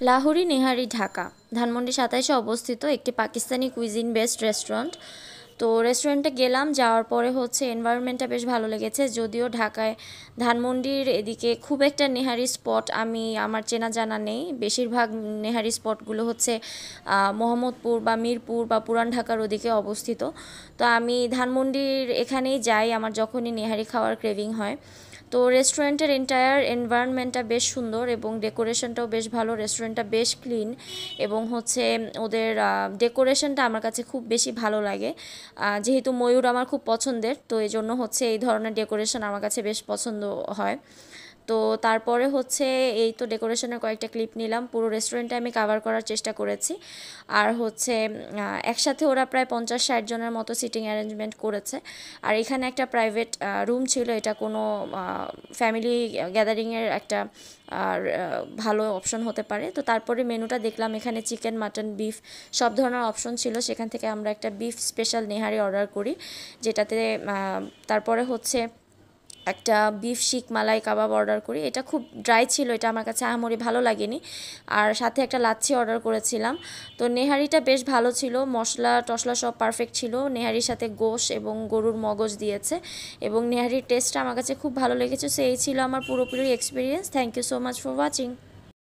লাহোরি নেহারি ঢাকা ধানমন্ডি ২৭-এ অবস্থিত একটি Pakistani cuisine based restaurant. তো রেস্টুরেন্টে গেলাম, যাওয়ার পরে হচ্ছে এনভায়রনমেন্টটা বেশ ভালো লেগেছে। যদিও ঢাকায় ধানমন্ডির এদিকে খুব একটা নেহারি স্পট আমার চেনা জানা নেই। বেশিরভাগ নেহারি স্পটগুলো হচ্ছে মোহাম্মদপুর বা মিরপুর বা পুরান ঢাকার ওদিকে অবস্থিত। তো আমি ধানমন্ডির এখানেই যাই আমার যখনই নেহারি খাওয়ার ক্রেভিং হয়। তো রেস্টুরেন্টের এন্টায়ার এনভায়রনমেন্টটা বেশ সুন্দর এবং ডেকোরেশনটাও বেশ ভালো। রেস্টুরেন্টটা বেশ ক্লিন এবং হচ্ছে ওদের ডেকোরেশনটা আমার কাছে খুব বেশি ভালো লাগে। যেহেতু ময়ূর আমার খুব পছন্দের, তো এই জন্য হচ্ছে এই ধরনের ডেকোরেশন আমার কাছে বেশ পছন্দ হয়। তো তারপরে হচ্ছে এই তো ডেকোরেশনের কয়েকটা ক্লিপ নিলাম। পুরো রেস্টুরেন্টে আমি কাভার করার চেষ্টা করেছি। আর হচ্ছে একসাথে ওরা প্রায় ৫০-৬০ জনের মতো সিটিং অ্যারেঞ্জমেন্ট করেছে। আর এখানে একটা প্রাইভেট রুম ছিল, এটা কোনো ফ্যামিলি গ্যাদারিংয়ের একটা আর ভালো অপশন হতে পারে। তো তারপরে মেনুটা দেখলাম, এখানে চিকেন, মাটন, বিফ সব ধরনের অপশন ছিল। সেখান থেকে আমরা একটা বিফ স্পেশাল নেহারি অর্ডার করি, যেটাতে তারপরে হচ্ছে একটা বিফ শিক মালাই কাবাব অর্ডার করি। এটা খুব ড্রাই ছিল, এটা আমার কাছে আহামরি ভালো লাগেনি। আর সাথে একটা লাচ্ছি অর্ডার করেছিলাম। তো নেহারিটা বেশ ভালো ছিল, মশলা টশলা সব পারফেক্ট ছিল। নেহারির সাথে গোশ এবং গরুর মগজ দিয়েছে এবং নেহারির টেস্টটা আমার কাছে খুব ভালো লেগেছে। সো এই ছিল আমার পুরোপুরি experience. Thank you so much for watching.